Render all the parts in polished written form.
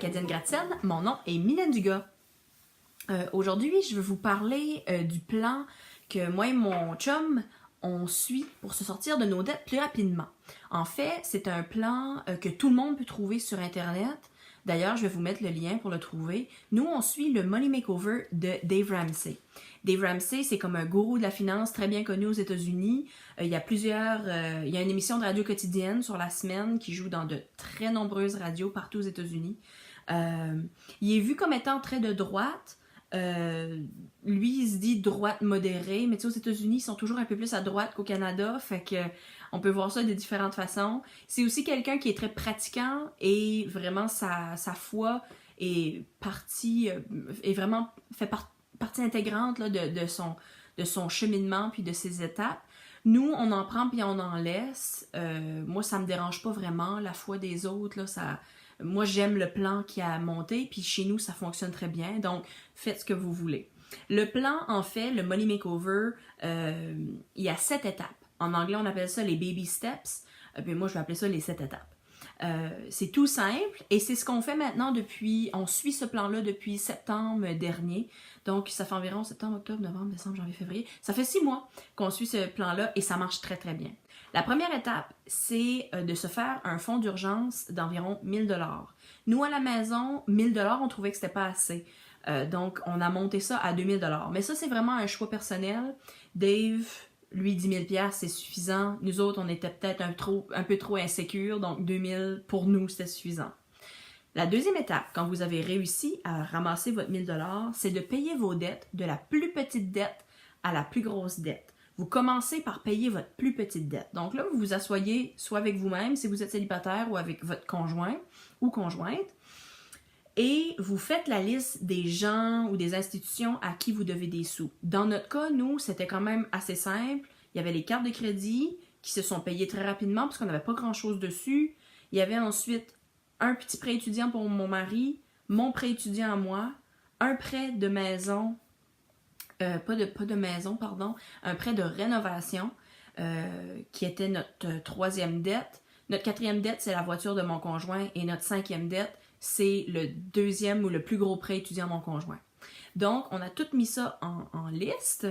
Acadienne Gratienne, mon nom est Mylène Dugas. Aujourd'hui, je vais vous parler du plan que moi et mon chum, on suit pour se sortir de nos dettes plus rapidement. En fait, c'est un plan que tout le monde peut trouver sur Internet. D'ailleurs, je vais vous mettre le lien pour le trouver. Nous, on suit le Money Makeover de Dave Ramsey. Dave Ramsey, c'est comme un gourou de la finance très bien connu aux États-Unis. Il y a une émission de radio quotidienne sur la semaine qui joue dans de très nombreuses radios partout aux États-Unis. Il est vu comme étant très de droite. Lui, il se dit droite modérée, mais tu sais, aux États-Unis, ils sont toujours un peu plus à droite qu'au Canada, fait que on peut voir ça de différentes façons. C'est aussi quelqu'un qui est très pratiquant et vraiment sa foi est vraiment fait partie intégrante là, de son cheminement puis de ses étapes. Nous, on en prend puis on en laisse. Moi, ça me dérange pas vraiment, la foi des autres, là, ça... Moi, j'aime le plan qui a monté, puis chez nous, ça fonctionne très bien, donc faites ce que vous voulez. Le plan, en fait, le Money Makeover, il y a 7 étapes. En anglais, on appelle ça les baby steps, puis moi, je vais appeler ça les 7 étapes. C'est tout simple, et c'est ce qu'on fait maintenant on suit ce plan-là depuis septembre dernier, donc ça fait environ septembre, octobre, novembre, décembre, janvier, février, ça fait 6 mois qu'on suit ce plan-là, et ça marche très très bien. La première étape, c'est de se faire un fonds d'urgence d'environ 1000 $. Nous, à la maison, 1000 $, on trouvait que c'était pas assez. Donc, on a monté ça à 2000 $. Mais ça, c'est vraiment un choix personnel. Dave, lui, 10 000 $, c'est suffisant. Nous autres, on était peut-être un peu trop insécures, donc 2000 pour nous, c'était suffisant. La deuxième étape, quand vous avez réussi à ramasser votre 1000 $, c'est de payer vos dettes de la plus petite dette à la plus grosse dette. Vous commencez par payer votre plus petite dette. Donc là, vous vous asseyez soit avec vous-même, si vous êtes célibataire, ou avec votre conjoint ou conjointe, et vous faites la liste des gens ou des institutions à qui vous devez des sous. Dans notre cas, nous, c'était quand même assez simple. Il y avait les cartes de crédit qui se sont payées très rapidement parce qu'on n'avait pas grand-chose dessus. Il y avait ensuite un petit prêt étudiant pour mon mari, mon prêt étudiant à moi, un prêt de maison, un prêt de rénovation qui était notre troisième dette. Notre quatrième dette, c'est la voiture de mon conjoint et notre cinquième dette, c'est le deuxième ou le plus gros prêt étudiant de mon conjoint. Donc, on a tout mis ça en liste,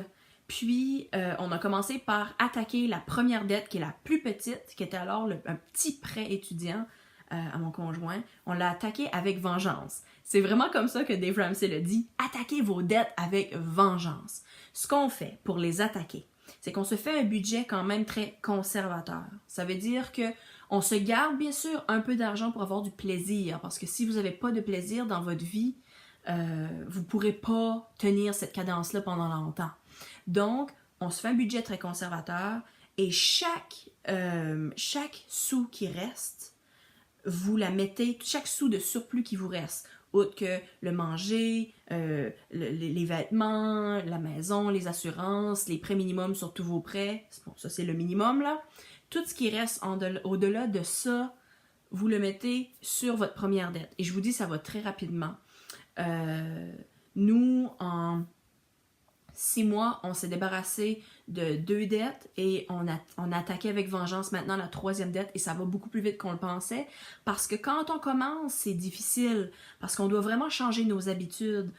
puis on a commencé par attaquer la première dette qui est la plus petite, qui était alors un petit prêt étudiant à mon conjoint. On l'a attaqué avec vengeance. C'est vraiment comme ça que Dave Ramsey le dit. Attaquez vos dettes avec vengeance. Ce qu'on fait pour les attaquer, c'est qu'on se fait un budget quand même très conservateur. Ça veut dire que on se garde bien sûr un peu d'argent pour avoir du plaisir, parce que si vous n'avez pas de plaisir dans votre vie, vous ne pourrez pas tenir cette cadence-là pendant longtemps. Donc, on se fait un budget très conservateur et chaque sou qui reste, vous la mettez, chaque sou de surplus qui vous reste, autre que le manger, les vêtements, la maison, les assurances, les prêts minimums sur tous vos prêts, bon, ça c'est le minimum là, tout ce qui reste au-delà de ça, vous le mettez sur votre première dette. Et je vous dis, ça va très rapidement. Nous, en 6 mois, on s'est débarrassé de 2 dettes et on a attaqué avec vengeance maintenant la troisième dette et ça va beaucoup plus vite qu'on le pensait parce que quand on commence, c'est difficile parce qu'on doit vraiment changer nos habitudes.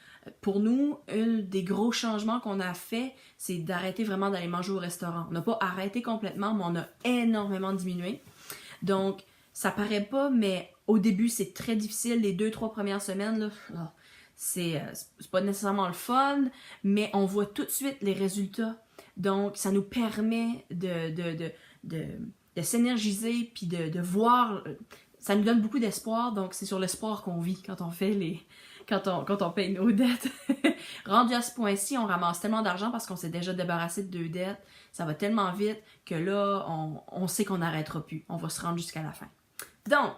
Pour nous, un des gros changements qu'on a fait, c'est d'arrêter vraiment d'aller manger au restaurant. On n'a pas arrêté complètement, mais on a énormément diminué. Donc, ça paraît pas, mais au début, c'est très difficile. Les 2-3 premières semaines, là, c'est pas nécessairement le fun, mais on voit tout de suite les résultats. Donc, ça nous permet de s'énergiser puis de voir. Ça nous donne beaucoup d'espoir. Donc, c'est sur l'espoir qu'on vit quand on fait quand on paye nos dettes. Rendu à ce point-ci, on ramasse tellement d'argent parce qu'on s'est déjà débarrassé de 2 dettes. Ça va tellement vite que là, on sait qu'on n'arrêtera plus. On va se rendre jusqu'à la fin. Donc,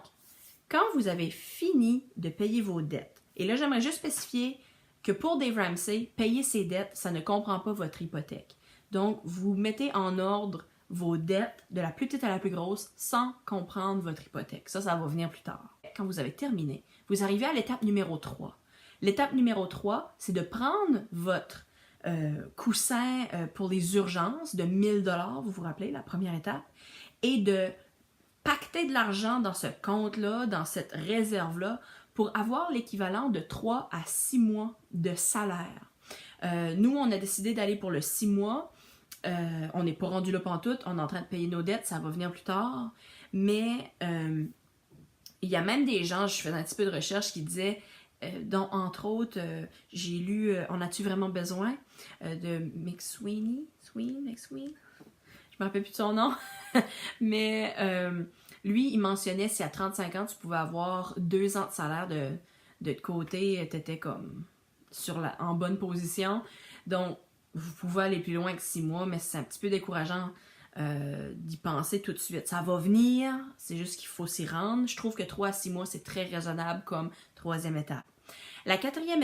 quand vous avez fini de payer vos dettes, et là, j'aimerais juste spécifier que pour Dave Ramsey, payer ses dettes, ça ne comprend pas votre hypothèque. Donc, vous mettez en ordre vos dettes de la plus petite à la plus grosse sans comprendre votre hypothèque. Ça va venir plus tard. Quand vous avez terminé, vous arrivez à l'étape numéro 3. L'étape numéro 3, c'est de prendre votre coussin pour les urgences de 1000 $, vous vous rappelez, la première étape, et de pacter de l'argent dans ce compte-là, dans cette réserve-là, pour avoir l'équivalent de 3 à 6 mois de salaire. Nous, on a décidé d'aller pour le 6 mois. On n'est pas rendu là pantoute, on est en train de payer nos dettes, ça va venir plus tard. Mais il y a même des gens, je faisais un petit peu de recherche, qui disaient, dont entre autres, j'ai lu En as-tu vraiment besoin de McSweeney? McSweeney? Je me rappelle plus de son nom. Mais lui, il mentionnait si à 35 ans, tu pouvais avoir 2 ans de salaire de côté, tu étais comme en bonne position. Donc, vous pouvez aller plus loin que 6 mois, mais c'est un petit peu décourageant d'y penser tout de suite. Ça va venir, c'est juste qu'il faut s'y rendre. Je trouve que 3 à 6 mois, c'est très raisonnable comme 3e étape. La 4e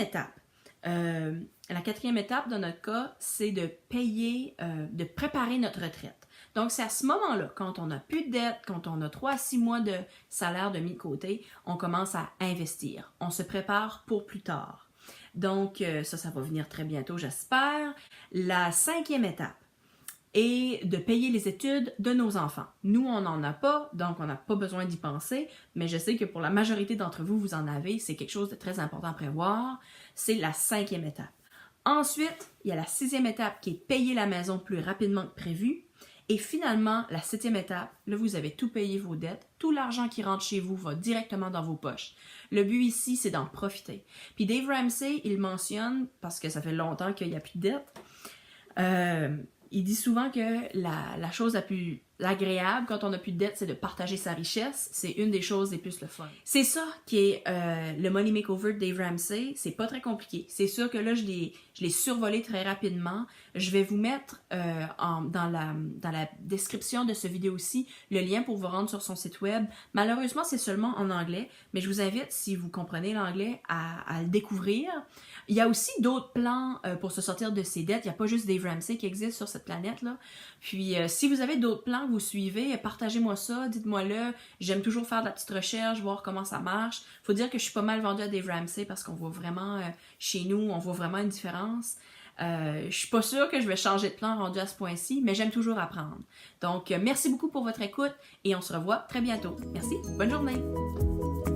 étape, dans notre cas, c'est de payer, de préparer notre retraite. Donc, c'est à ce moment-là, quand on n'a plus de dette, quand on a 3 à 6 mois de salaire de mis de côté, on commence à investir. On se prépare pour plus tard. Donc, ça va venir très bientôt, j'espère. La 5e étape est de payer les études de nos enfants. Nous, on n'en a pas, donc on n'a pas besoin d'y penser, mais je sais que pour la majorité d'entre vous, vous en avez. C'est quelque chose de très important à prévoir. C'est la 5e étape. Ensuite, il y a la 6e étape qui est payer la maison plus rapidement que prévu. Et finalement, la 7e étape, là, vous avez tout payé vos dettes. Tout l'argent qui rentre chez vous va directement dans vos poches. Le but ici, c'est d'en profiter. Puis Dave Ramsey, il mentionne, parce que ça fait longtemps qu'il n'y a plus de dettes, il dit souvent que la chose la plus agréable quand on n'a plus de dette, c'est de partager sa richesse. C'est une des choses les plus le fun. C'est ça qui est le Money Makeover de Dave Ramsey. C'est pas très compliqué. C'est sûr que là, je l'ai survolé très rapidement. Je vais vous mettre dans la description de ce vidéo-ci le lien pour vous rendre sur son site web. Malheureusement, c'est seulement en anglais, mais je vous invite, si vous comprenez l'anglais, à le découvrir. Il y a aussi d'autres plans pour se sortir de ses dettes. Il n'y a pas juste Dave Ramsey qui existe sur cette planète-là. Puis, si vous avez d'autres plans que vous suivez, partagez-moi ça, dites-moi-le. J'aime toujours faire de la petite recherche, voir comment ça marche. Faut dire que je suis pas mal vendue à Dave Ramsey parce qu'on voit vraiment, chez nous, on voit vraiment une différence. Je suis pas sûre que je vais changer de plan rendu à ce point-ci, mais j'aime toujours apprendre. Donc, merci beaucoup pour votre écoute et on se revoit très bientôt. Merci, bonne journée!